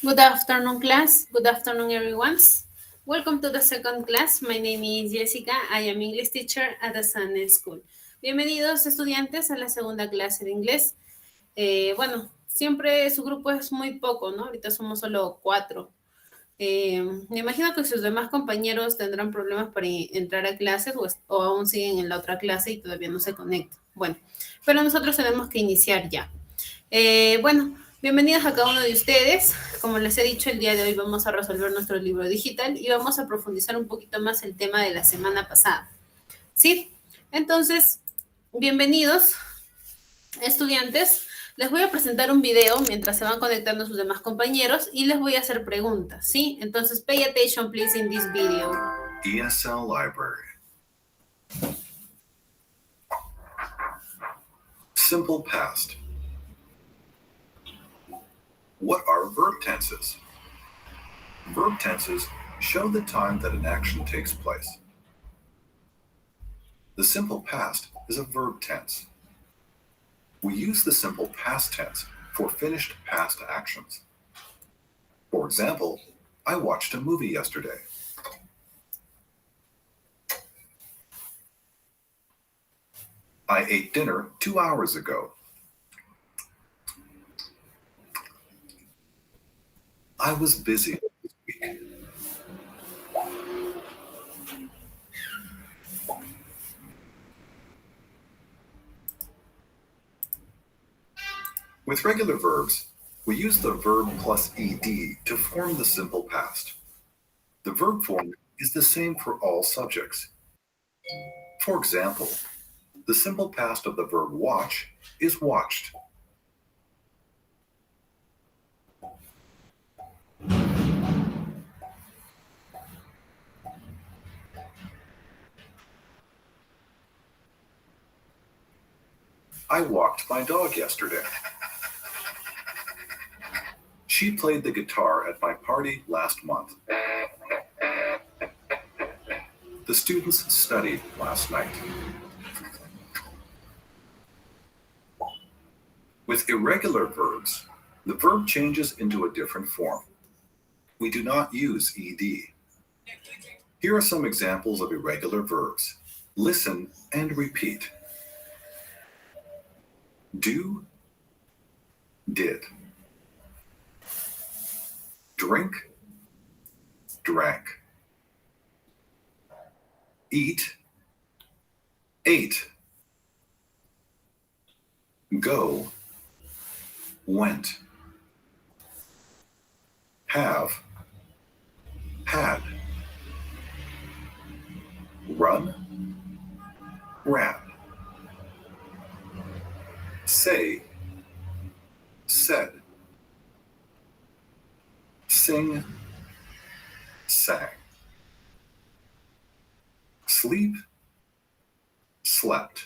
Good afternoon, class. Good afternoon, everyone. Welcome to the second class. My name is Jessica. I am English teacher at the Sun School. Bienvenidos, estudiantes, a la segunda clase de inglés. Siempre su grupo es muy poco, ¿no? Ahorita somos solo 4. Me imagino que sus demás compañeros tendrán problemas para entrar a clases o aún siguen en la otra clase y todavía no se conectan. Bueno, pero nosotros tenemos que iniciar ya. Bienvenidos a cada uno de ustedes. Como les he dicho, el día de hoy vamos a resolver nuestro libro digital y vamos a profundizar un poquito más el tema de la semana pasada. ¿Sí? Entonces, bienvenidos, estudiantes. Les voy a presentar un video mientras se van conectando sus demás compañeros y les voy a hacer preguntas, ¿sí? Entonces, pay attention, please, in this video. ESL Library. Simple past. What are verb tenses? Verb tenses show the time that an action takes place. The simple past is a verb tense. We use the simple past tense for finished past actions. For example, I watched a movie yesterday. I ate dinner 2 hours ago. I was busy this week. With regular verbs, we use the verb plus ed to form the simple past. The verb form is the same for all subjects. For example, the simple past of the verb watch is watched. I walked my dog yesterday. She played the guitar at my party last month. The students studied last night. With irregular verbs, the verb changes into a different form. We do not use ed. Here are some examples of irregular verbs. Listen and repeat. Do, did. Drink, drank. Eat, ate. Go, went. Have, had. Run, ran. Say, said. Sing, sang. Sleep, slept.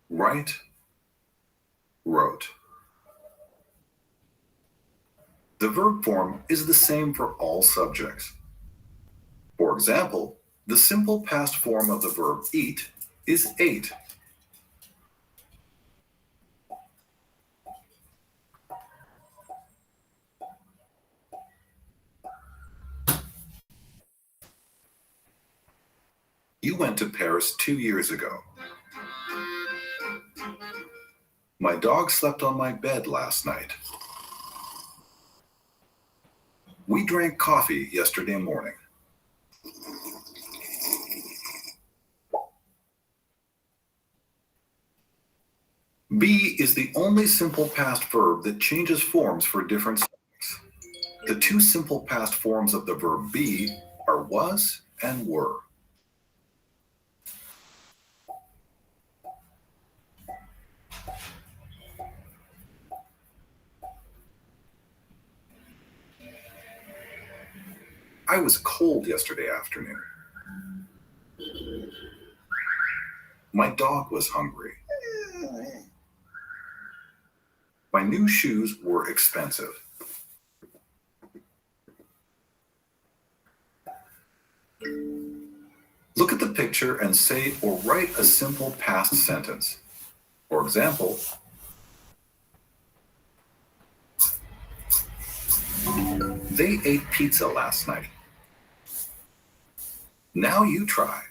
Write, wrote. The verb form is the same for all subjects. For example, the simple past form of the verb eat is ate. You went to Paris 2 years ago. My dog slept on my bed last night. We drank coffee yesterday morning. Be is the only simple past verb that changes forms for different subjects. The two simple past forms of the verb be are was and were. I was cold yesterday afternoon. My dog was hungry. My new shoes were expensive. Look at the picture and say or write a simple past sentence. For example, They ate pizza last night. Now you try.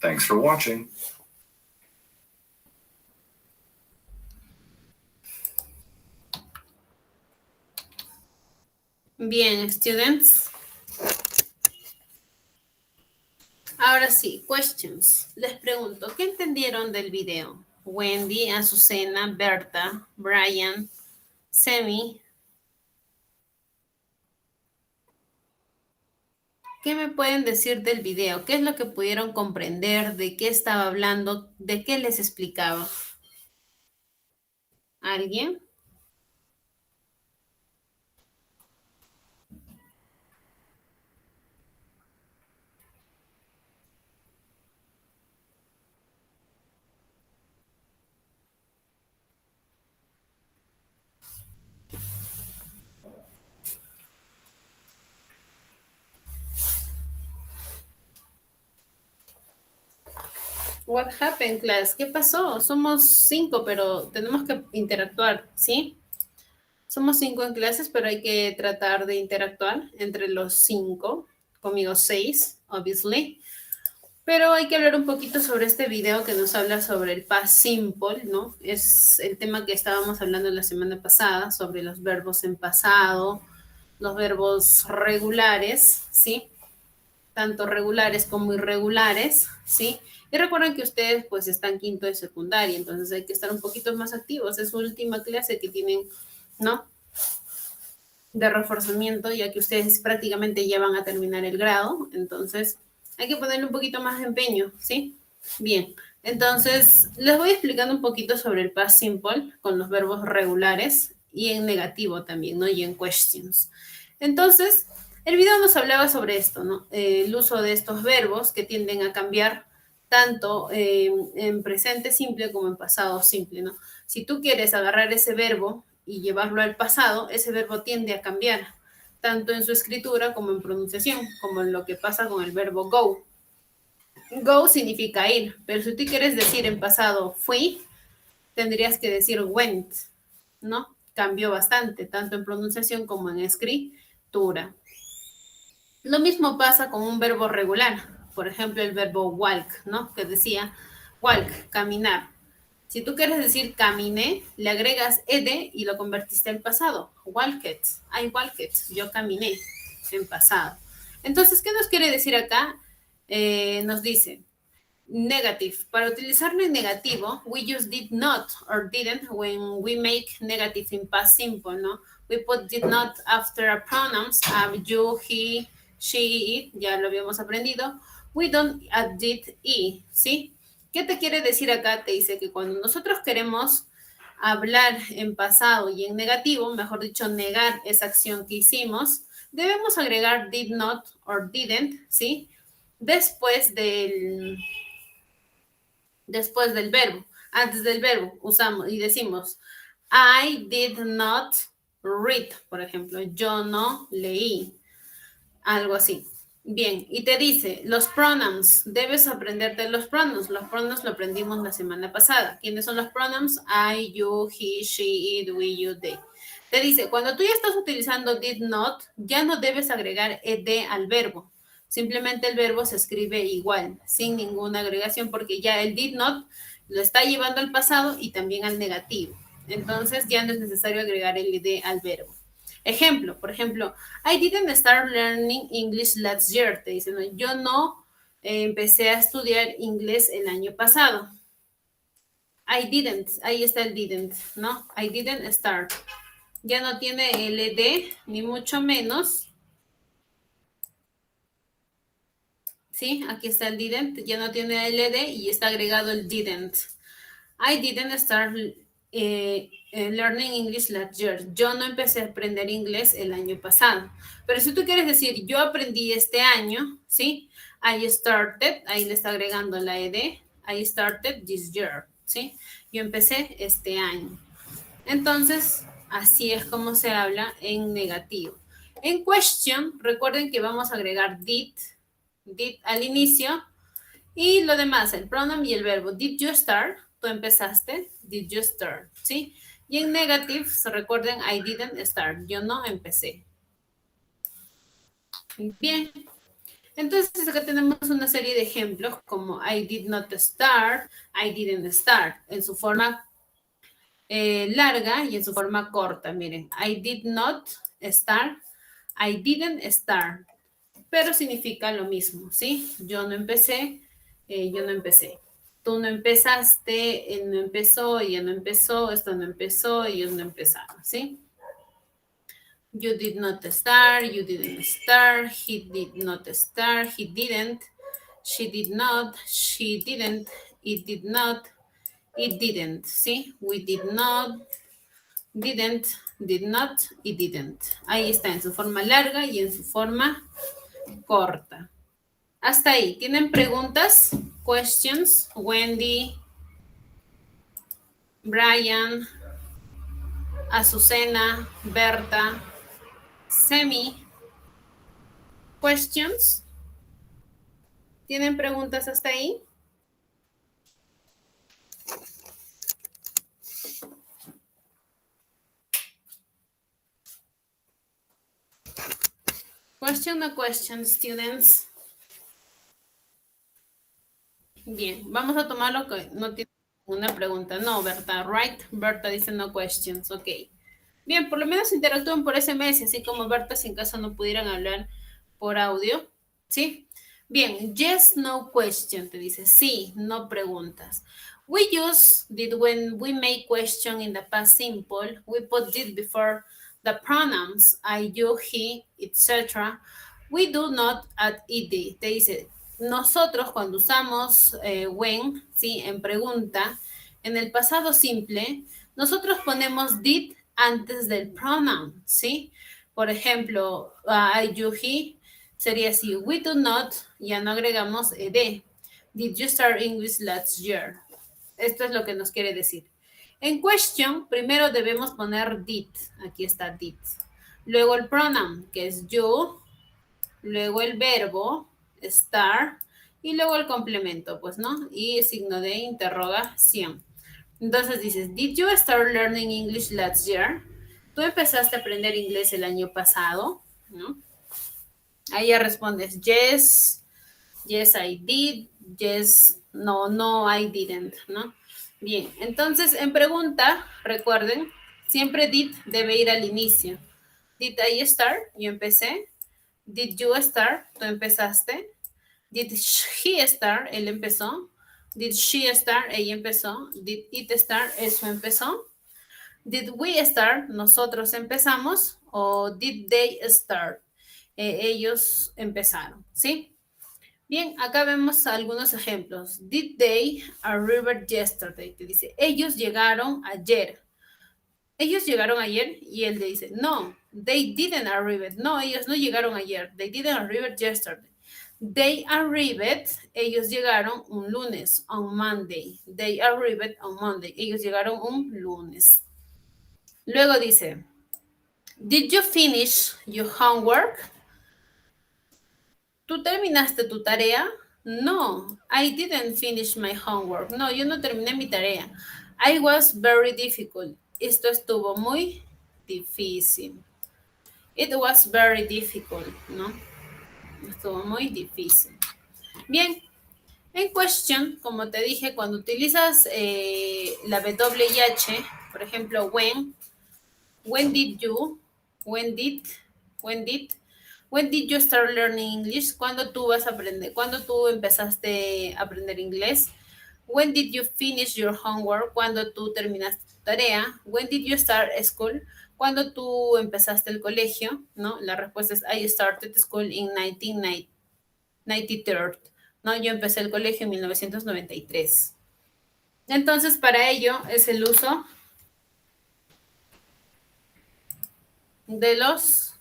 Thanks for watching. Bien, students. Ahora sí, questions. Les pregunto, ¿qué entendieron del video? Wendy, Azucena, Berta, Brian, Semi. ¿Qué me pueden decir del video? ¿Qué es lo que pudieron comprender? ¿De qué estaba hablando? ¿De qué les explicaba? ¿Alguien? What happened, class? ¿Qué pasó? Somos 5, pero tenemos que interactuar, ¿sí? Somos 5 en clases, pero hay que tratar de interactuar entre los 5. Conmigo 6, obviously. Pero hay que hablar un poquito sobre este video que nos habla sobre el past simple, ¿no? Es el tema que estábamos hablando la semana pasada, sobre los verbos en pasado, los verbos regulares, ¿sí? Tanto regulares como irregulares, ¿sí? Y recuerden que ustedes pues están quinto de secundaria, entonces hay que estar un poquito más activos. Es su última clase que tienen, ¿no? De reforzamiento, ya que ustedes prácticamente ya van a terminar el grado, entonces hay que ponerle un poquito más de empeño, ¿sí? Bien, entonces les voy explicando un poquito sobre el past simple con los verbos regulares y en negativo también, ¿no? Y en questions. Entonces, el video nos hablaba sobre esto, ¿no? El uso de estos verbos que tienden a cambiar tanto en presente simple como en pasado simple, ¿no? Si tú quieres agarrar ese verbo y llevarlo al pasado, ese verbo tiende a cambiar, tanto en su escritura como en pronunciación, como en lo que pasa con el verbo go. Go significa ir, pero si tú quieres decir en pasado fui, tendrías que decir went, ¿no? Cambió bastante, tanto en pronunciación como en escritura. Lo mismo pasa con un verbo regular, por ejemplo, el verbo walk, ¿no? Que decía walk, caminar. Si tú quieres decir caminé, le agregas ed y lo convertiste en pasado. Walked, I walked, yo caminé en pasado. Entonces, ¿qué nos quiere decir acá? Nos dice negative. Para utilizarlo en negativo, we use did not or didn't when we make negative in past simple, ¿no? We put did not after a pronouns, you, he, she, it, ya lo habíamos aprendido. We don't add did, y, ¿sí? ¿Qué te quiere decir acá? Te dice que cuando nosotros queremos hablar en pasado y en negativo, mejor dicho, negar esa acción que hicimos, debemos agregar did not or didn't, ¿sí? Después del verbo. Antes del verbo usamos y decimos I did not read, por ejemplo, yo no leí, algo así. Bien, y te dice, los pronouns, debes aprenderte los pronoun lo aprendimos la semana pasada. ¿Quiénes son los pronouns? I, you, he, she, it, we, you, they. Te dice, cuando tú ya estás utilizando did not, ya no debes agregar ed al verbo. Simplemente el verbo se escribe igual, sin ninguna agregación, porque ya el did not lo está llevando al pasado y también al negativo. Entonces ya no es necesario agregar el ed al verbo. Ejemplo, por ejemplo, I didn't start learning English last year. Te dicen, yo no empecé a estudiar inglés el año pasado. I didn't, ahí está el didn't, ¿no? I didn't start. Ya no tiene LD, ni mucho menos. ¿Sí? Aquí está el didn't, ya no tiene LD y está agregado el didn't. I didn't start learning English last year. Yo no empecé a aprender inglés el año pasado. Pero si tú quieres decir, yo aprendí este año, ¿sí? I started, ahí le está agregando la ED. I started this year, ¿sí? Yo empecé este año. Entonces, así es como se habla en negativo. En question, recuerden que vamos a agregar did al inicio y lo demás, el pronoun y el verbo. Did you start? Tú empezaste. Did you start? ¿Sí? Y en negative, recuerden, I didn't start. Yo no empecé. Bien. Entonces acá tenemos una serie de ejemplos como I did not start, I didn't start, en su forma larga y en su forma corta. Miren, I did not start, I didn't start, pero significa lo mismo, ¿sí? Yo no empecé, yo no empecé. Tú no empezaste, él no empezó, ella no empezó, esto no empezó, ellos no empezaron, ¿sí? You did not start, you didn't start, he did not start, he didn't, she did not, she didn't, it did not, it didn't, ¿sí? We did not, didn't, did not, it didn't. Ahí está, en su forma larga y en su forma corta. Hasta ahí. ¿Tienen preguntas? Questions? Wendy, Brian, Azucena, Berta, Semi. Questions? ¿Tienen preguntas hasta ahí? Question or question, students? Bien, vamos a tomar lo que no tiene una pregunta. No, Berta, right? Berta dice no questions, ok. Bien, por lo menos interactúan por SMS, así como Berta, si en caso no pudieran hablar por audio, ¿sí? Bien, yes, no question, te dice. Sí, no preguntas. We use did when we make question in the past simple, we put did before the pronouns I, you, he, etc. We do not add ed. Te dice, nosotros cuando usamos when, ¿sí? En pregunta, en el pasado simple, nosotros ponemos did antes del pronoun, ¿sí? Por ejemplo, I, you, he, sería así, we do not, ya no agregamos ed. Did you start English last year? Esto es lo que nos quiere decir. En question, primero debemos poner did. Aquí está did. Luego el pronoun, que es you. Luego el verbo, start. Y luego el complemento, pues, ¿no? Y signo de interrogación. Entonces dices, did you start learning English last year? ¿Tú empezaste a aprender inglés el año pasado? ¿No? Ahí ya respondes, yes, yes I did, yes, no, no I didn't, ¿no? Bien, entonces en pregunta, recuerden, siempre did debe ir al inicio. Did I start? Yo empecé. Did you start? Tú empezaste. Did he start? Él empezó. Did she start? Ella empezó. Did it start? Eso empezó. Did we start? Nosotros empezamos. O did they start? Ellos empezaron, ¿sí? Bien, acá vemos algunos ejemplos. Did they arrive yesterday? Te dice, ellos llegaron ayer. Ellos llegaron ayer y él le dice, no, they didn't arrive. No, ellos no llegaron ayer. They didn't arrive yesterday. They arrived, ellos llegaron un lunes, on Monday. They arrived on Monday. Ellos llegaron un lunes. Luego dice, did you finish your homework? ¿Tú terminaste tu tarea? No, I didn't finish my homework. No, yo no terminé mi tarea. I was very difficult. Esto estuvo muy difícil. It was very difficult, ¿no? Estuvo muy difícil. Bien, en question, como te dije, cuando utilizas la WH, por ejemplo, when did you, when did you start learning English? ¿Cuándo tú vas a aprender? ¿Cuándo tú empezaste a aprender inglés? When did you finish your homework? ¿Cuándo tú terminaste tu tarea? When did you start school? ¿Cuándo tú empezaste el colegio? ¿No? La respuesta es I started school in 1993. ¿No? Yo empecé el colegio en 1993. Entonces, para ello es el uso de los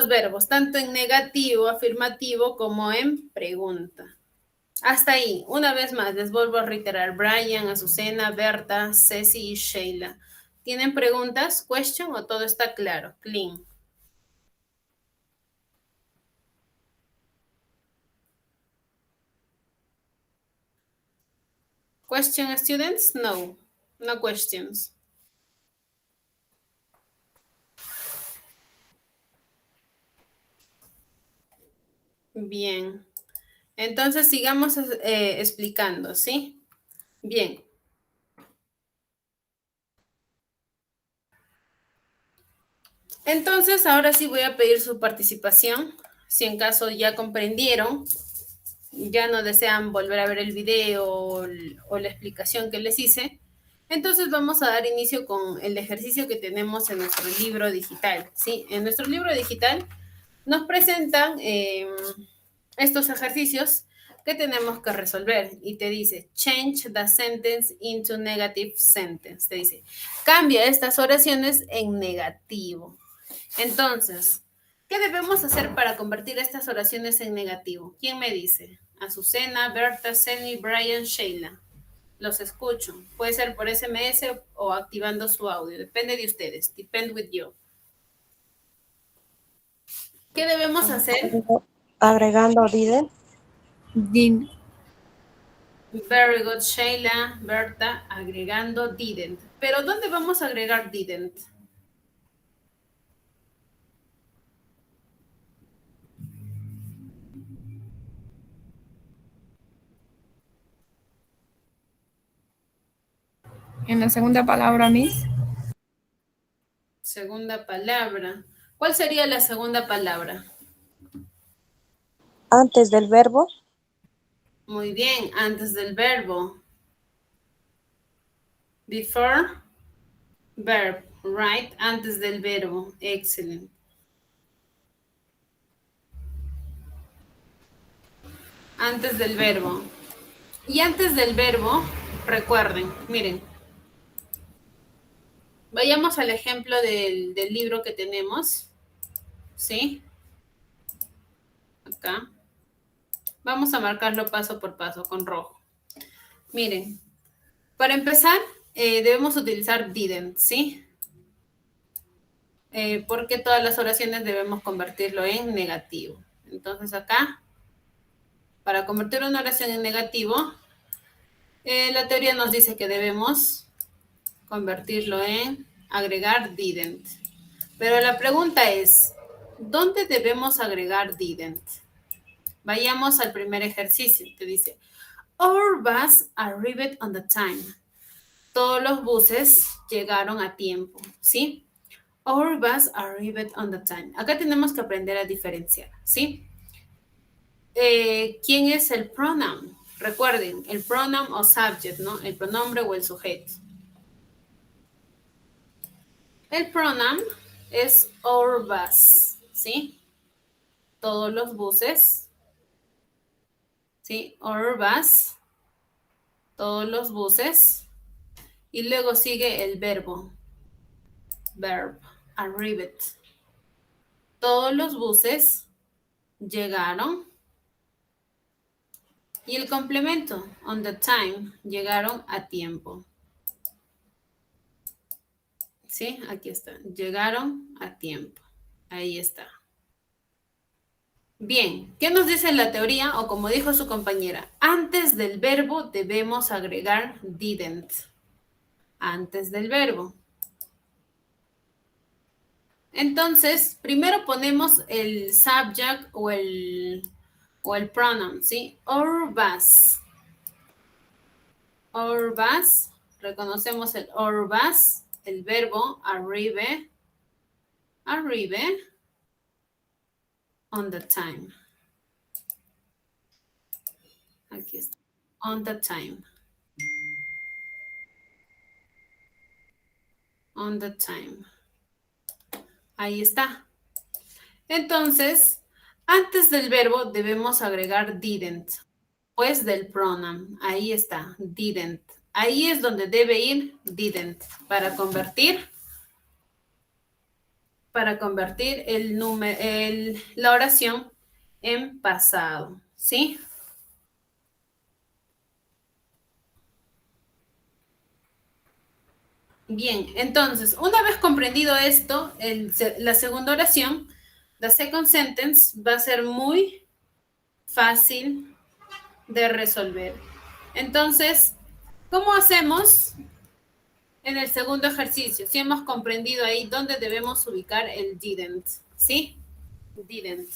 verbos, tanto en negativo, afirmativo, como en pregunta. Hasta ahí, una vez más, les vuelvo a reiterar, Brian, Azucena, Berta, Ceci y Sheila. ¿Tienen preguntas, question o todo está claro? Clean. Question, students? No, no questions. Bien. Entonces, sigamos explicando, ¿sí? Bien. Entonces, ahora sí voy a pedir su participación. Si en caso ya comprendieron, ya no desean volver a ver el video o la explicación que les hice, entonces vamos a dar inicio con el ejercicio que tenemos en nuestro libro digital, ¿sí? En nuestro libro digital nos presentan estos ejercicios que tenemos que resolver y te dice, change the sentence into negative sentence. Te dice, cambia estas oraciones en negativo. Entonces, ¿qué debemos hacer para convertir estas oraciones en negativo? ¿Quién me dice? Azucena, Berta, Ceni, Brian, Sheila. Los escucho. Puede ser por SMS o activando su audio. Depende de ustedes. Depend with you. ¿Qué debemos hacer? Agregando didn't. Didn't. Very good, Sheila, Berta, agregando didn't. Pero ¿dónde vamos a agregar didn't? En la segunda palabra, Miss. Segunda palabra. ¿Cuál sería la segunda palabra? Antes del verbo. Muy bien, antes del verbo. Before verb, right? Antes del verbo. Excellent. Antes del verbo. Y antes del verbo, recuerden, miren. Vayamos al ejemplo del libro que tenemos. ¿Sí? Acá. Vamos a marcarlo paso por paso con rojo. Miren, para empezar, debemos utilizar didn't, ¿sí? Porque todas las oraciones debemos convertirlo en negativo. Entonces acá, para convertir una oración en negativo, la teoría nos dice que debemos convertirlo en agregar didn't. Pero la pregunta es, ¿dónde debemos agregar didn't? Vayamos al primer ejercicio. Te dice, our bus arrived on the time. Todos los buses llegaron a tiempo, ¿sí? Our bus arrived on the time. Acá tenemos que aprender a diferenciar, ¿sí? ¿Quién es el pronoun? Recuerden, el pronoun o subject, ¿no? El pronombre o el sujeto. El pronoun es our bus, ¿sí? Todos los buses, ¿sí? Our bus, todos los buses. Y luego sigue el verbo. Verb, arrived. Todos los buses llegaron. Y el complemento, on the time, llegaron a tiempo. ¿Sí? Aquí está. Llegaron a tiempo. Ahí está. Bien, ¿qué nos dice la teoría? O como dijo su compañera, antes del verbo debemos agregar didn't. Antes del verbo. Entonces, primero ponemos el subject o el pronoun, ¿sí? Or vas. Or vas. Reconocemos el or vas, el verbo arrive. Arrive on the time. Aquí está. On the time. On the time. Ahí está. Entonces, antes del verbo debemos agregar didn't, pues del pronoun. Ahí está, didn't. Ahí es donde debe ir didn't para convertir la oración en pasado, ¿sí? Bien, entonces, una vez comprendido esto, la segunda oración, the second sentence, va a ser muy fácil de resolver. Entonces, ¿cómo hacemos en el segundo ejercicio? Si hemos comprendido ahí dónde debemos ubicar el didn't, ¿sí? Didn't.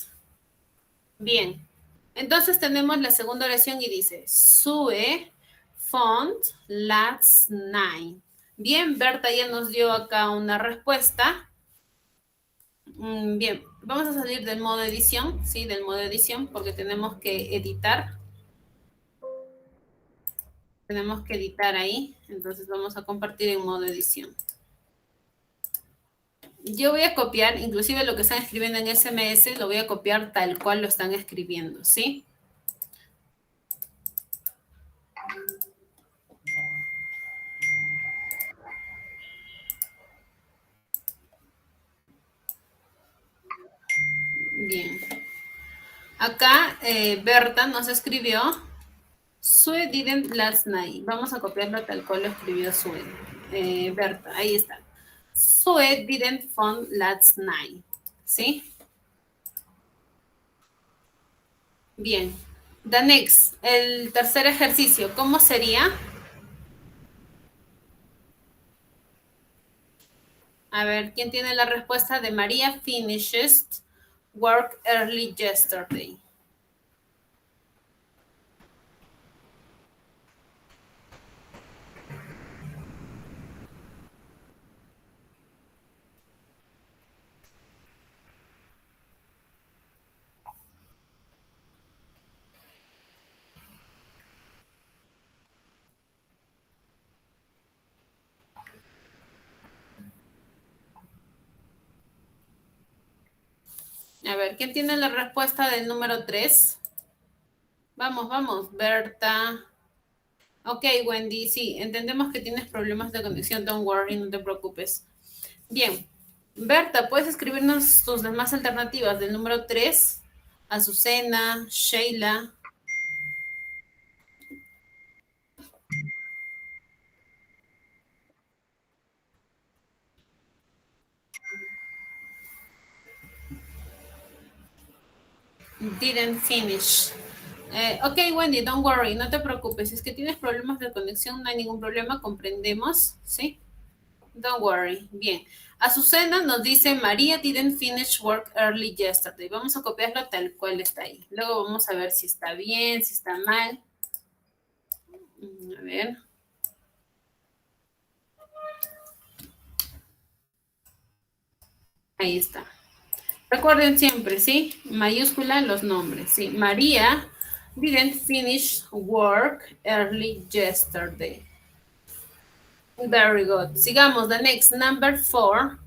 Bien, entonces tenemos la segunda oración y dice, Sue found last night. Bien, Berta ya nos dio acá una respuesta. Bien, vamos a salir del modo edición, ¿sí? Del modo edición, porque tenemos que editar. Tenemos que editar ahí, entonces vamos a compartir en modo edición. Yo voy a copiar, inclusive lo que están escribiendo en SMS, lo voy a copiar tal cual lo están escribiendo, ¿sí? Bien. Acá Berta nos escribió Sue didn't last night. Vamos a copiarlo tal cual lo escribió Sue. Berta, ahí está. Sue didn't phone last night. ¿Sí? Bien. The next, el tercer ejercicio, ¿cómo sería? A ver, ¿quién tiene la respuesta de María finished work early yesterday? A ver, ¿quién tiene la respuesta del número 3? Vamos, vamos, Berta. Ok, Wendy, sí, entendemos que tienes problemas de conexión, don't worry, no te preocupes. Bien, Berta, ¿puedes escribirnos tus demás alternativas del número 3? Azucena, Sheila. Didn't finish. Ok, Wendy, don't worry, no te preocupes. Si es que tienes problemas de conexión, no hay ningún problema, comprendemos, ¿sí? Don't worry. Bien. Azucena nos dice, María didn't finish work early yesterday. Vamos a copiarlo tal cual está ahí. Luego vamos a ver si está bien, si está mal. A ver. Ahí está. Recuerden siempre, ¿sí? Mayúscula los nombres, ¿sí? María didn't finish work early yesterday. Very good. Sigamos, the next, number 4,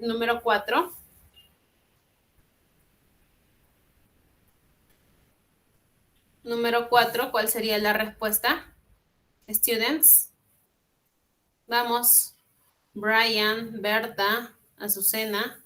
número 4. Número 4, ¿cuál sería la respuesta? Students. Vamos. Brian, Berta, Azucena.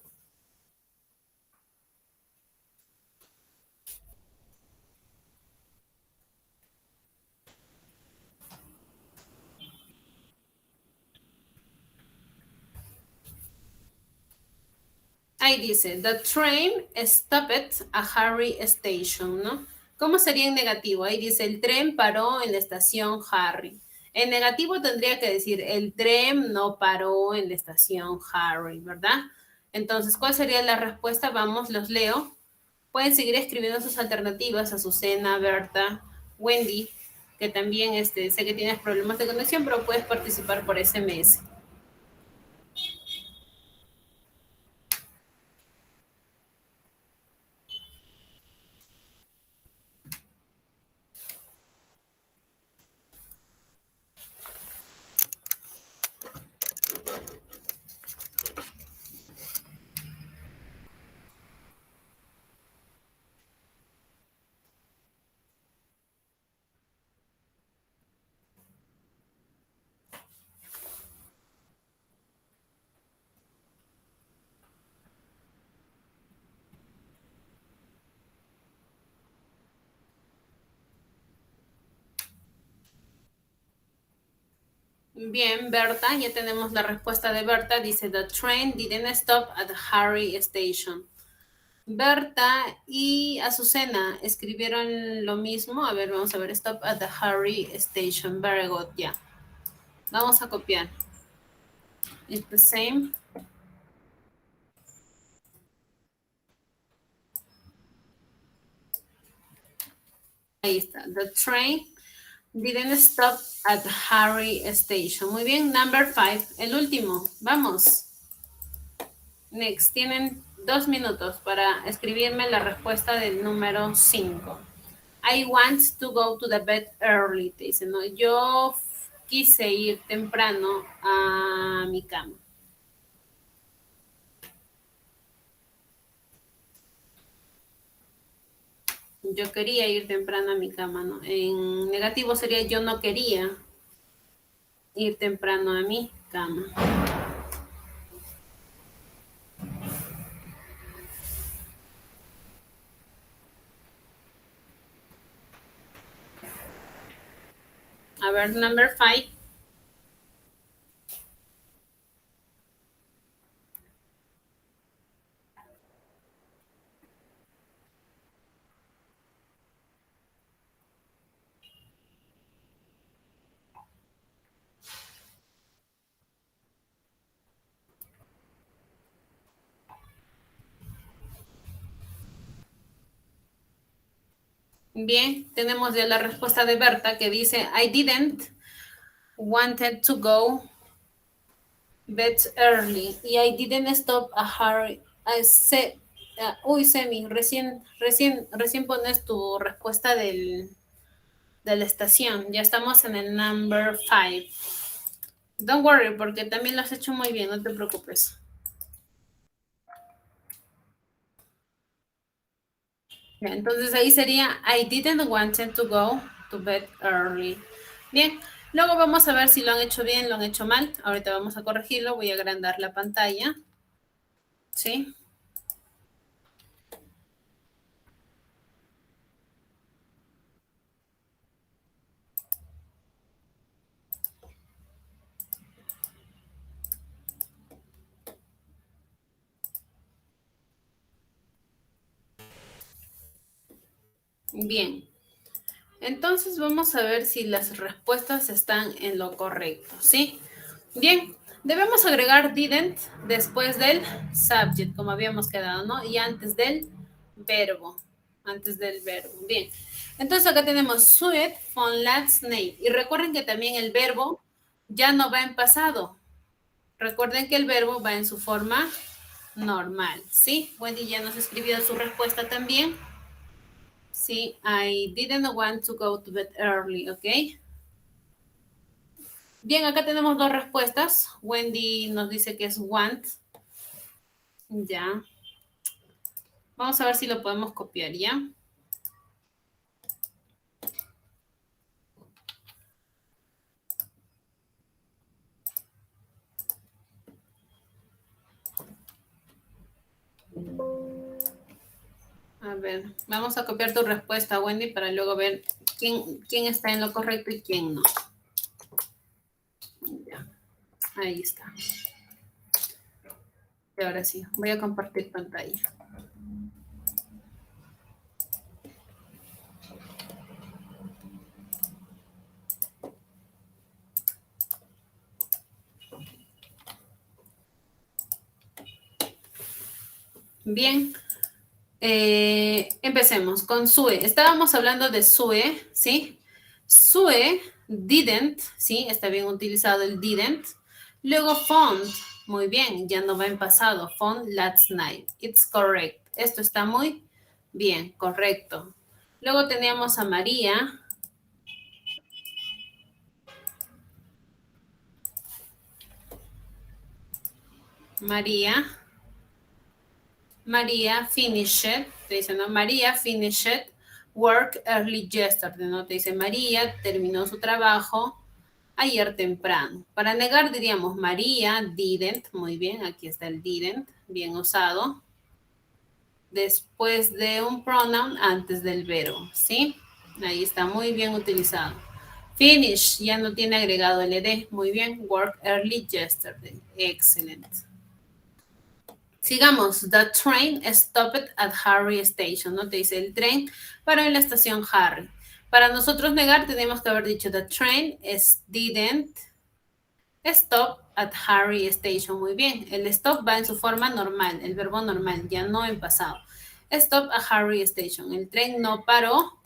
Ahí dice, the train stopped at Harry Station, ¿no? ¿Cómo sería en negativo? Ahí dice, el tren paró en la estación Harry. En negativo tendría que decir, el tren no paró en la estación Harry, ¿verdad? Entonces, ¿cuál sería la respuesta? Vamos, los leo. Pueden seguir escribiendo sus alternativas, Azucena, Berta, Wendy, que también sé que tienes problemas de conexión, pero puedes participar por SMS. Bien, Berta, ya tenemos la respuesta de Berta. Dice, the train didn't stop at Harry Station. Berta y Azucena escribieron lo mismo. A ver, vamos a ver, stop at the Harry Station. Very good, ya. Vamos a copiar. It's the same. Ahí está. The train didn't stop at Harry Station. Muy bien, number 5, el último. Vamos. Next, tienen 2 minutos para escribirme la respuesta del número 5. I want to go to the bed early. Te dice, no, yo quise ir temprano a mi cama. Yo quería ir temprano a mi cama, ¿no? En negativo sería yo no quería ir temprano a mi cama. A ver, number 5. Bien, tenemos ya la respuesta de Berta que dice, I didn't wanted to go bed early y I didn't stop a hurry. Uy, Semi, recién pones tu respuesta de la estación. Ya estamos en el number 5. Don't worry, porque también lo has hecho muy bien, no te preocupes. Entonces ahí sería, I didn't wanted to go to bed early. Bien, luego vamos a ver si lo han hecho bien, lo han hecho mal. Ahorita vamos a corregirlo, voy a agrandar la pantalla. ¿Sí? Bien. Entonces vamos a ver si las respuestas están en lo correcto, ¿sí? Bien, debemos agregar didn't después del subject, como habíamos quedado, ¿no? Y antes del verbo, Bien, entonces acá tenemos sweet from last name. Y recuerden que también el verbo ya no va en pasado. Recuerden que el verbo va en su forma normal, ¿sí? Wendy ya nos escribió su respuesta también. Sí, I didn't want to go to bed early, ¿ok? Bien, acá tenemos 2 respuestas. Wendy nos dice que es want. Ya. Vamos a ver si lo podemos copiar, ¿ya? A ver, vamos a copiar tu respuesta, Wendy, para luego ver quién está en lo correcto y quién no. Ya, ahí está. Y ahora sí, voy a compartir pantalla. Bien. Empecemos con Sue. Estábamos hablando de Sue, ¿sí? Sue didn't, ¿sí? Está bien utilizado el didn't. Luego found, muy bien, ya no va en pasado. Found last night. It's correct. Esto está muy bien, correcto. Luego teníamos a María. María finished, te dice, ¿no? María finished work early yesterday, ¿no? Te dice, María terminó su trabajo ayer temprano. Para negar diríamos, María didn't, muy bien, aquí está el didn't, bien usado. Después de un pronoun antes del verbo, ¿sí? Ahí está muy bien utilizado. Finish, ya no tiene agregado el ed, muy bien. Work early yesterday, excelente. Sigamos, the train stopped at Harry Station, ¿no? Te dice el tren paró en la estación Harry. Para nosotros negar tenemos que haber dicho the train didn't stop at Harry Station. Muy bien, el stop va en su forma normal, el verbo normal, ya no en pasado. Stop at Harry Station, el tren no paró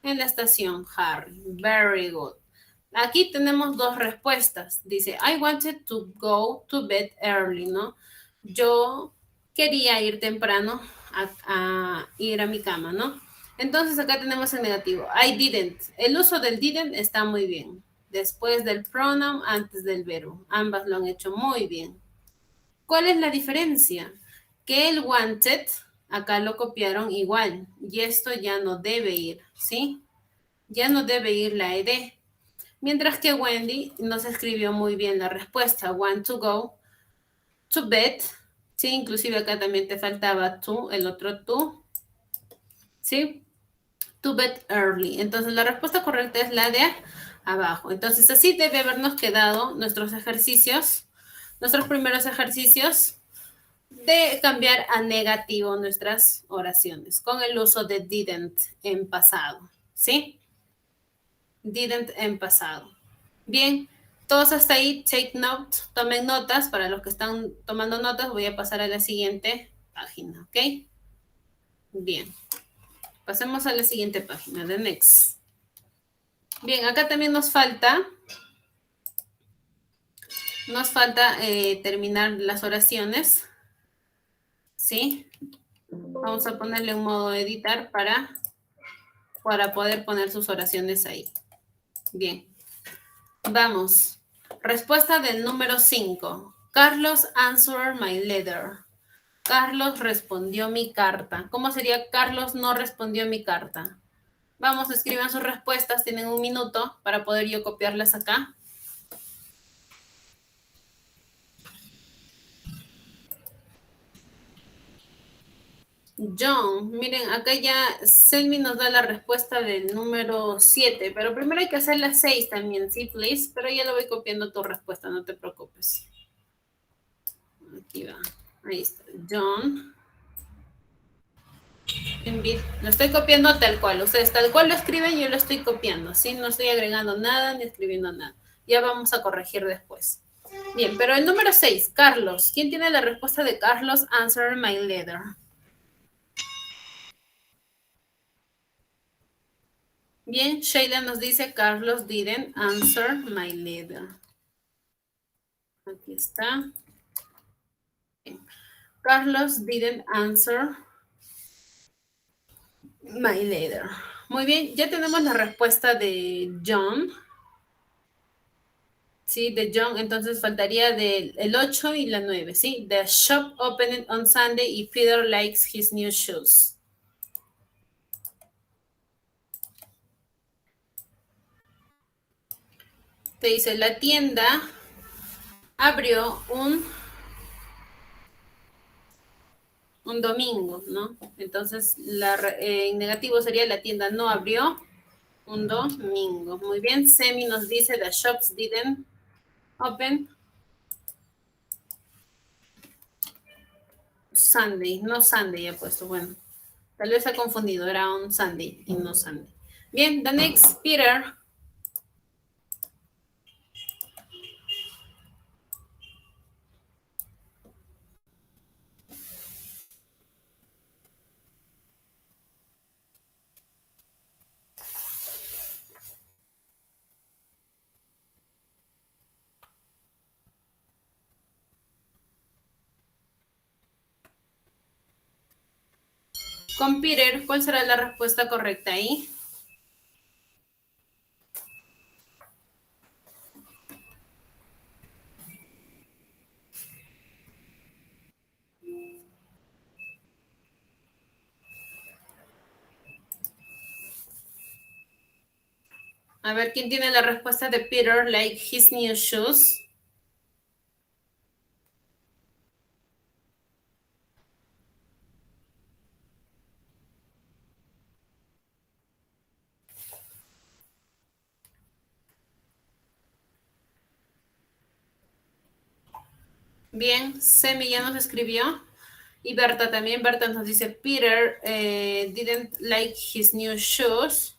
en la estación Harry. Very good. Aquí tenemos dos respuestas. Dice, I wanted to go to bed early, ¿no? Yo quería ir temprano a ir a mi cama, ¿no? Entonces acá tenemos el negativo. I didn't. El uso del didn't está muy bien. Después del pronoun, antes del verbo. Ambas lo han hecho muy bien. ¿Cuál es la diferencia? Que el wanted, acá lo copiaron igual. Y esto ya no debe ir, ¿sí? Ya no debe ir la ed. Mientras que Wendy nos escribió muy bien la respuesta. Want to go to bed. Sí, inclusive acá también te faltaba to, el otro to. ¿Sí? To bed early. Entonces la respuesta correcta es la de abajo. Entonces así debe habernos quedado nuestros ejercicios, nuestros primeros ejercicios de cambiar a negativo nuestras oraciones con el uso de didn't en pasado. ¿Sí? Didn't en pasado. Bien, todos hasta ahí, take note, tomen notas. Para los que están tomando notas, voy a pasar a la siguiente página, ¿ok? Bien, pasemos a la siguiente página, the next. Bien, acá también nos falta terminar las oraciones, ¿sí? Vamos a ponerle un modo editar para poder poner sus oraciones ahí. Bien, vamos. Respuesta del número 5. Carlos answered my letter. Carlos respondió mi carta. ¿Cómo sería Carlos no respondió mi carta? Vamos, escriban sus respuestas. Tienen un minuto para poder yo copiarlas acá. John, miren, acá ya Selmi nos da la respuesta del número 7, pero primero hay que hacer la 6 también, ¿sí, please? Pero ya lo voy copiando tu respuesta, no te preocupes. Aquí va, ahí está, John. Lo estoy copiando tal cual, ustedes tal cual lo escriben, yo lo estoy copiando, ¿sí? No estoy agregando nada ni escribiendo nada. Ya vamos a corregir después. Bien, pero el número 6, Carlos. ¿Quién tiene la respuesta de Carlos? Answer my letter. Bien, Sheila nos dice, Carlos didn't answer my letter. Aquí está. Bien. Carlos didn't answer my letter. Muy bien, ya tenemos la respuesta de John. Sí, de John, entonces faltaría el 8 y la 9, ¿sí? The shop opened on Sunday y Peter likes his new shoes. Te dice, la tienda abrió un domingo, ¿no? Entonces, en negativo sería la tienda no abrió un domingo. Muy bien, Semi nos dice, the shops didn't open Sunday, no Sunday he puesto, bueno. Tal vez ha confundido, era un Sunday y no Sunday. Bien, the next, Peter. Con Peter, ¿cuál será la respuesta correcta ahí? A ver, ¿quién tiene la respuesta de Peter, like his new shoes? Bien, Semi ya nos escribió. Y Berta también. Berta nos dice, Peter didn't like his new shoes.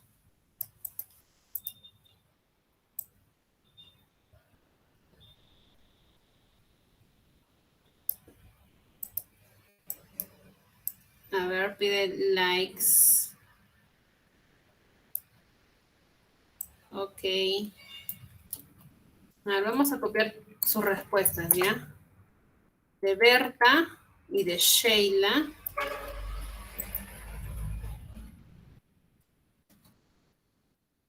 A ver, pide likes. Ok. A ver, vamos a copiar sus respuestas, ¿ya? De Berta y de Sheila.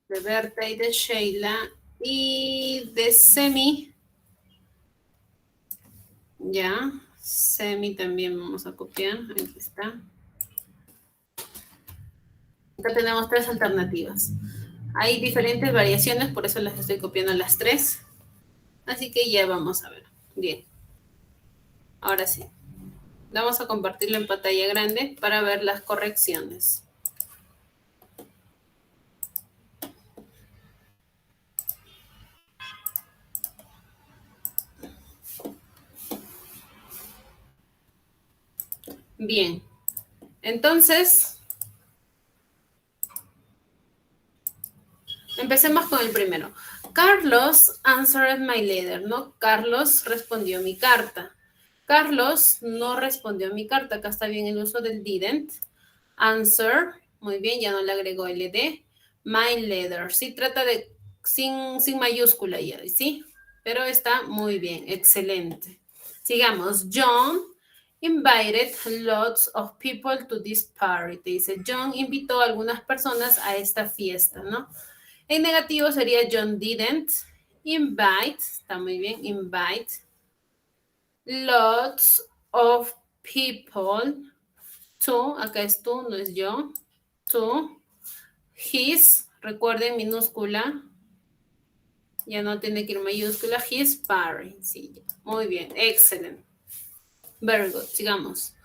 De Berta y de Sheila. Y de Semi. Ya. Semi también vamos a copiar. Aquí está. Acá tenemos 3 alternativas. Hay diferentes variaciones, por eso las estoy copiando las 3. Así que ya vamos a ver. Bien. Ahora sí. Vamos a compartirlo en pantalla grande para ver las correcciones. Bien. Entonces, empecemos con el primero. Carlos answered my letter, ¿no? Carlos respondió mi carta. Carlos no respondió mi carta. Acá está bien el uso del didn't. Answer, muy bien, ya no le agregó LD. My letter, sí, trata de sin mayúscula ya, ¿sí? Pero está muy bien, excelente. Sigamos. John invited lots of people to this party. Te dice, John invitó a algunas personas a esta fiesta, ¿no? En negativo sería John didn't invite, está muy bien, invite lots of people to, acá es tú, no es yo, to his, recuerden minúscula, ya no tiene que ir mayúscula, his party, sí, muy bien, excelente, very good, sigamos.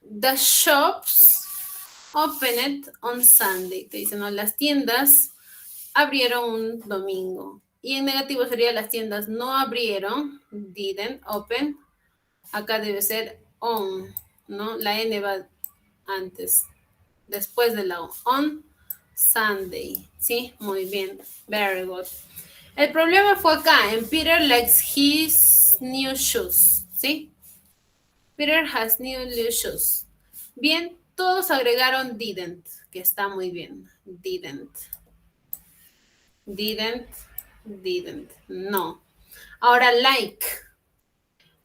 The shops opened on Sunday, te dicen, no, las tiendas abrieron un domingo. Y en negativo sería las tiendas no abrieron, didn't open. Acá debe ser on, ¿no? La N va antes, después de la O. On Sunday, ¿sí? Muy bien, very good. El problema fue acá, en Peter likes his new shoes, ¿sí? Peter has new shoes. Bien, todos agregaron didn't, que está muy bien, didn't. Didn't, no. Ahora, like.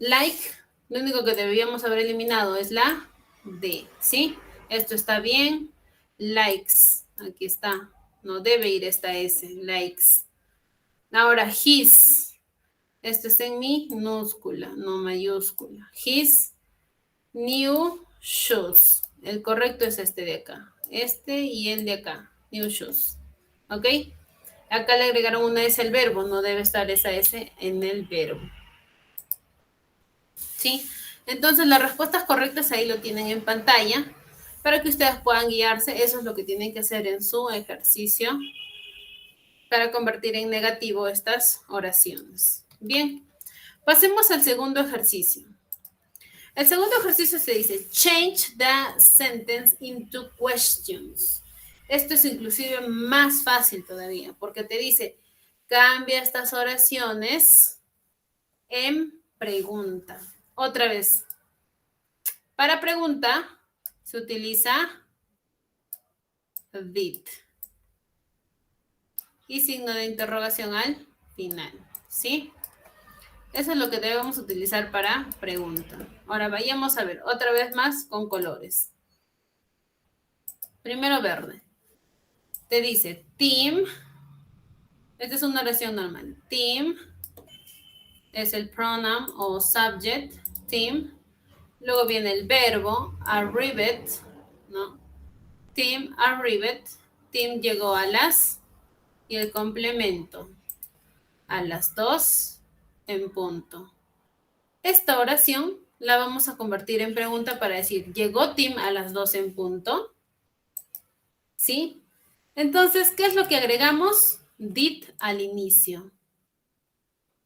Like, lo único que debíamos haber eliminado es la D, ¿sí? Esto está bien. Likes, aquí está. No debe ir esta S, likes. Ahora, his. Esto es en minúscula, no mayúscula. His new shoes. El correcto es este de acá. Este y el de acá. New shoes. ¿Ok? Acá le agregaron una S al verbo, no debe estar esa S en el verbo. ¿Sí? Entonces las respuestas correctas ahí lo tienen en pantalla para que ustedes puedan guiarse. Eso es lo que tienen que hacer en su ejercicio para convertir en negativo estas oraciones. Bien, pasemos al segundo ejercicio. El segundo ejercicio se dice, change the sentence into questions. Esto es inclusive más fácil todavía, porque te dice, cambia estas oraciones en pregunta. Otra vez, para pregunta se utiliza did y signo de interrogación al final, ¿sí? Eso es lo que debemos utilizar para pregunta. Ahora vayamos a ver otra vez más con colores. Primero verde. Te dice Tim. Esta es una oración normal. Tim es el pronoun o subject. Tim. Luego viene el verbo, arrived, ¿no? Tim arrived. Tim llegó a las. Y el complemento. A las 2 en punto. Esta oración la vamos a convertir en pregunta para decir, ¿llegó Tim a las 2 en punto? ¿Sí? Entonces, ¿qué es lo que agregamos? Did al inicio.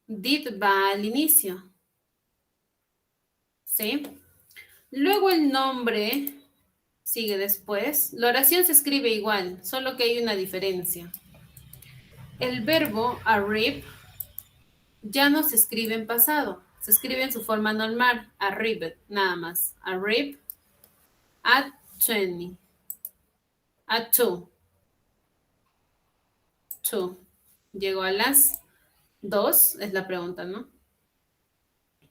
Did va al inicio. ¿Sí? Luego el nombre sigue después. La oración se escribe igual, solo que hay una diferencia. El verbo arrive ya no se escribe en pasado. Se escribe en su forma normal. Arrived, nada más. Arrive at 20. At 2. 2. Llegó a las 2, es la pregunta, ¿no?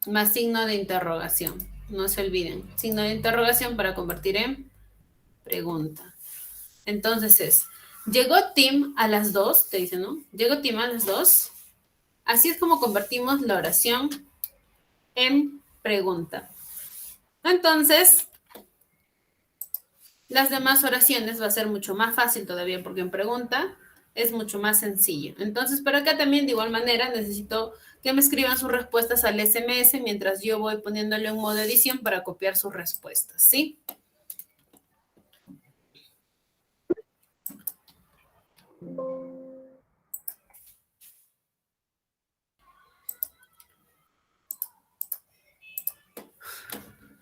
Más signo de interrogación. No se olviden. Signo de interrogación para convertir en pregunta. Entonces es, llegó Tim a las 2, te dice, ¿no? Llegó Tim a las 2. Así es como convertimos la oración en pregunta. Entonces, las demás oraciones va a ser mucho más fácil todavía porque en pregunta es mucho más sencillo. Entonces, pero acá también de igual manera necesito que me escriban sus respuestas al SMS mientras yo voy poniéndole un modo edición para copiar sus respuestas, ¿sí?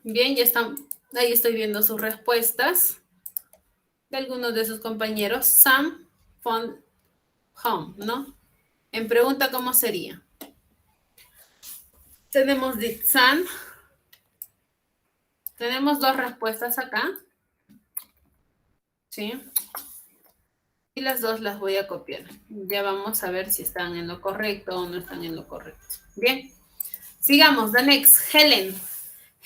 Bien, ya están, ahí estoy viendo sus respuestas de algunos de sus compañeros. Sam found home, ¿no? En pregunta, ¿cómo sería? Tenemos did Sam. Tenemos dos respuestas acá. ¿Sí? Y las dos las voy a copiar. Ya vamos a ver si están en lo correcto o no están en lo correcto. Bien. Sigamos. The next. Helen.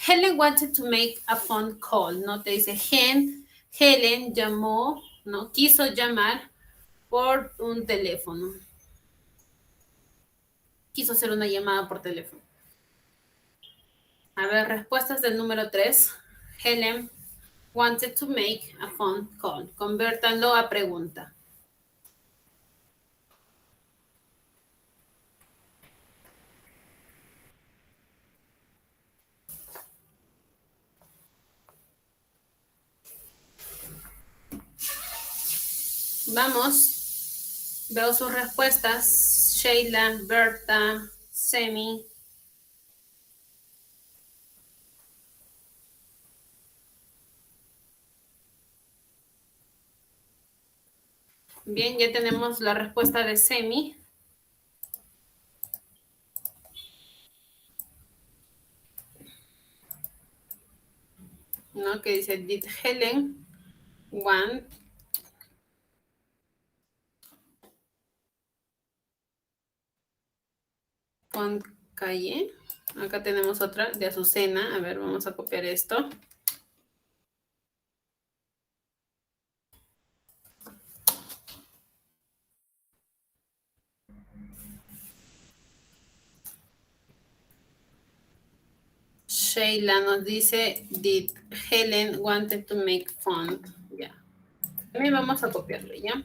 Helen wanted to make a phone call, ¿no? Te dice Helen llamó, ¿no? Quiso llamar por un teléfono. Quiso hacer una llamada por teléfono. A ver, respuestas del número 3. Helen wanted to make a phone call. Convértanlo a pregunta. Vamos. Veo sus respuestas. Sheila, Berta, Semi. Bien, ya tenemos la respuesta de Semi. ¿No? Que dice, did Helen want con calle? Acá tenemos otra de Azucena. A ver, vamos a copiar esto. Sheila nos dice, did Helen wanted to make fun? Ya. También vamos a copiarlo, ¿ya?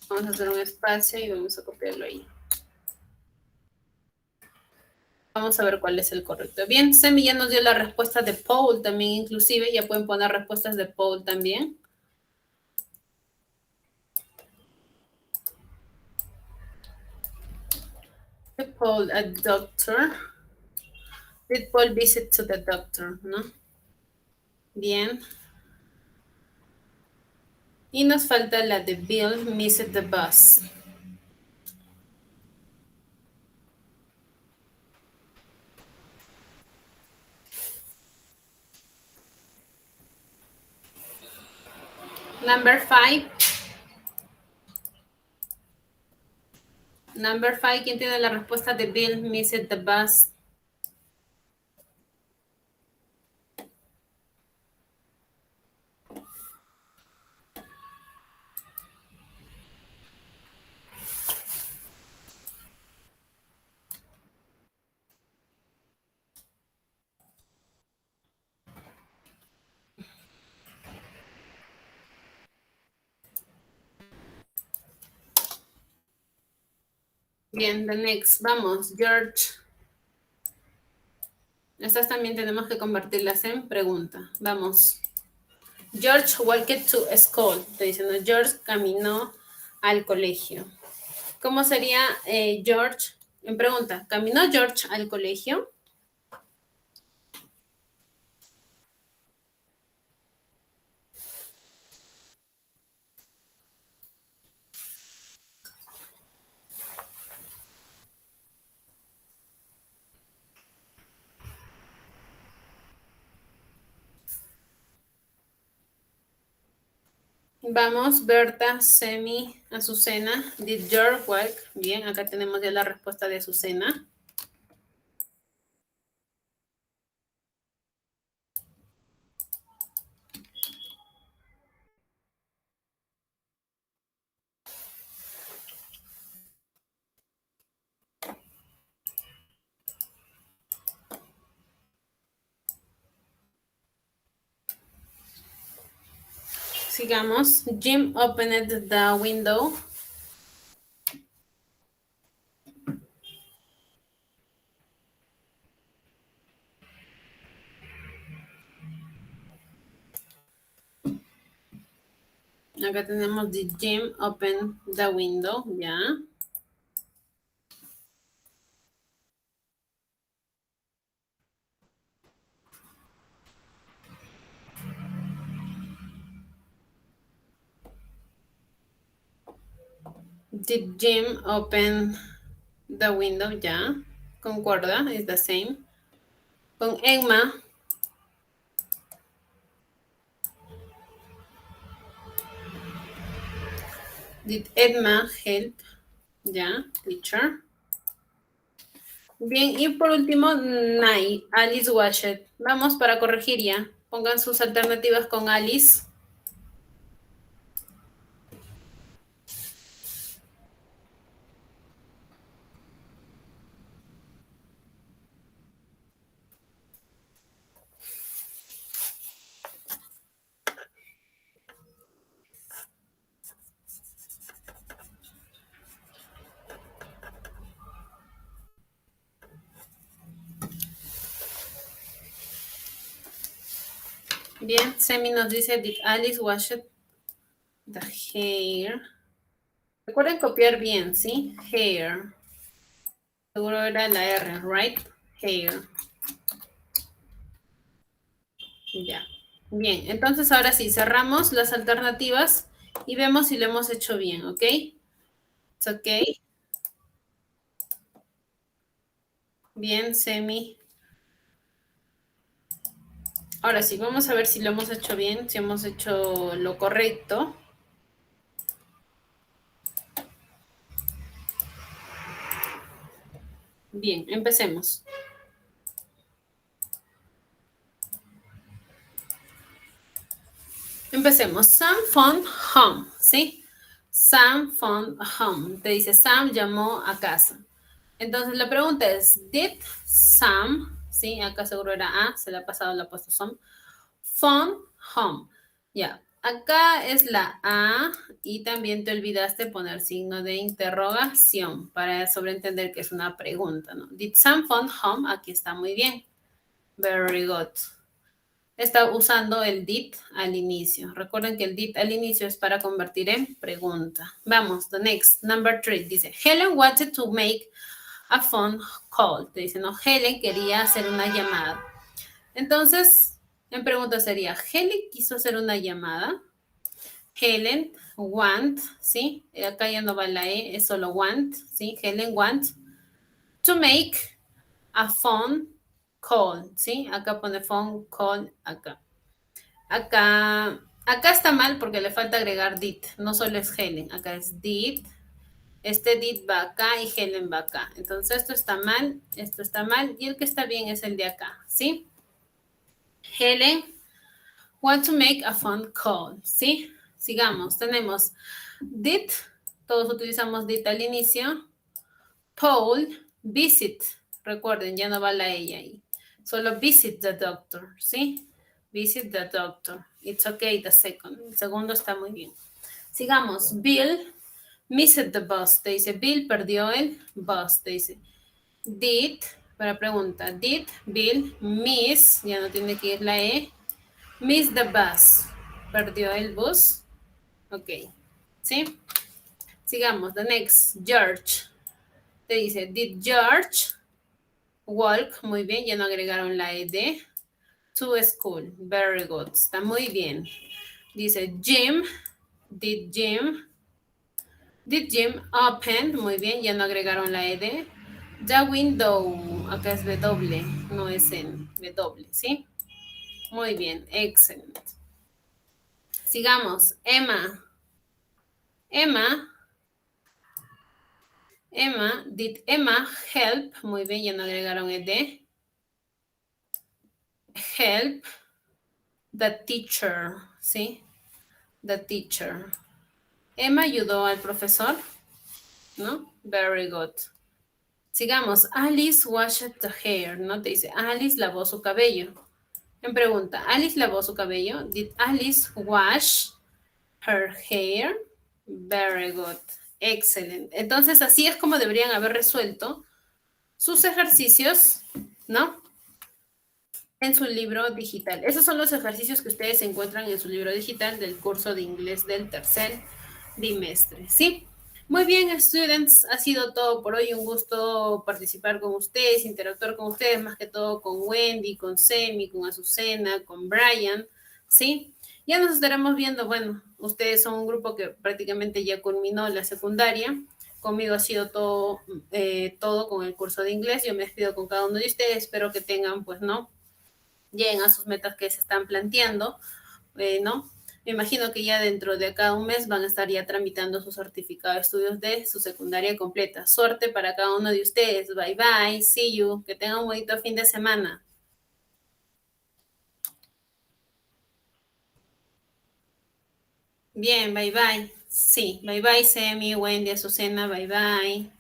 Vamos a hacer un espacio y vamos a copiarlo ahí. Vamos a ver cuál es el correcto. Bien, Semi ya nos dio la respuesta de Paul también, inclusive. Ya pueden poner respuestas de Paul también. Did Paul a doctor? Did Paul visit to the doctor? ¿No? Bien. Y nos falta la de Bill missed the bus. Number 5. Number 5, ¿quién tiene la respuesta de Bill missed the bus? Bien, the next. Vamos, George. Estas también tenemos que convertirlas en pregunta. Vamos. George walked to school. Estoy diciendo, George caminó al colegio. ¿Cómo sería George? En pregunta, ¿caminó George al colegio? Vamos, Berta, Semi, Azucena. Did George walk? Bien, acá tenemos ya la respuesta de Azucena. Sigamos. Jim opened the window. Acá tenemos did Jim open the window, ya. Did Jim open the window, ya. Concuerda, is the same. Con Emma. Did Edma help? Ya, teacher. Bien, y por último, Nai, Alice Watched. Vamos para corregir ya. Pongan sus alternativas con Alice. Bien, Semi nos dice, did Alice wash the hair? Recuerden copiar bien, ¿sí? Hair. Seguro era la R, right? Hair. Ya. Bien, entonces ahora sí, cerramos las alternativas y vemos si lo hemos hecho bien, ¿ok? It's ok. Bien, Semi. Ahora sí, vamos a ver si lo hemos hecho bien, si hemos hecho lo correcto. Bien, empecemos. Empecemos. Sam phoned home, ¿sí? Sam phoned home. Te dice, Sam llamó a casa. Entonces la pregunta es, did Sam, ¿sí? Acá seguro era A, se le ha pasado, le ha puesto Sam. Phone home. Ya, acá es la A y también te olvidaste poner signo de interrogación para sobreentender que es una pregunta, ¿no? Did Sam phone home? Aquí está muy bien. Very good. Está usando el did al inicio. Recuerden que el did al inicio es para convertir en pregunta. Vamos, the next, number 3. Dice, Helen wanted to make a phone call. Te dice, no, Helen quería hacer una llamada. Entonces, en pregunta sería, ¿Helen quiso hacer una llamada? Helen want, ¿sí? Acá ya no va la E, es solo want, ¿sí? Helen want to make a phone call, ¿sí? Acá pone phone call, acá. Acá está mal porque le falta agregar did, no solo es Helen, acá es did. Este did va acá y Helen va acá. Entonces esto está mal y el que está bien es el de acá, ¿sí? Helen want to make a phone call, ¿sí? Sigamos, tenemos did, todos utilizamos did al inicio. Paul, visit, recuerden, ya no va la ella ahí. Solo visit the doctor, ¿sí? Visit the doctor. It's okay, the second. El segundo está muy bien. Sigamos, Bill Missed the bus, te dice. Bill perdió el bus, te dice. Did, para pregunta. Did Bill miss, ya no tiene que ir la E. Miss the bus, perdió el bus. Ok, ¿sí? Sigamos, the next, George. Te dice, did George walk? Muy bien, ya no agregaron la ED. To school, very good, está muy bien. Dice, Jim, did Jim open? Muy bien, ya no agregaron la ED. The window, acá es W, no es en W, ¿sí? Muy bien, excelente. Sigamos, Emma. Did Emma help? Muy bien, ya no agregaron ED. Help the teacher, ¿sí? The teacher. Emma ayudó al profesor, ¿no? Very good. Sigamos, Alice washed the hair, ¿no? Te dice, Alice lavó su cabello. En pregunta, ¿Alice lavó su cabello? Did Alice wash her hair? Very good. Excelente. Entonces, así es como deberían haber resuelto sus ejercicios, ¿no? En su libro digital. Esos son los ejercicios que ustedes encuentran en su libro digital del curso de inglés del tercer bimestre, ¿sí? Muy bien, students, ha sido todo por hoy. Un gusto participar con ustedes, interactuar con ustedes, más que todo con Wendy, con Semi, con Azucena, con Brian, ¿sí? Ya nos estaremos viendo. Bueno, ustedes son un grupo que prácticamente ya culminó la secundaria. Conmigo ha sido todo, todo con el curso de inglés. Yo me despido con cada uno de ustedes. Espero que tengan, pues, ¿no? Lleguen a sus metas que se están planteando, ¿no? Me imagino que ya dentro de acá un mes van a estar ya tramitando su certificado de estudios de su secundaria completa. Suerte para cada uno de ustedes. Bye bye. See you. Que tengan un bonito fin de semana. Bien, bye bye. Sí, bye bye, Semi, Wendy, Azucena, bye bye.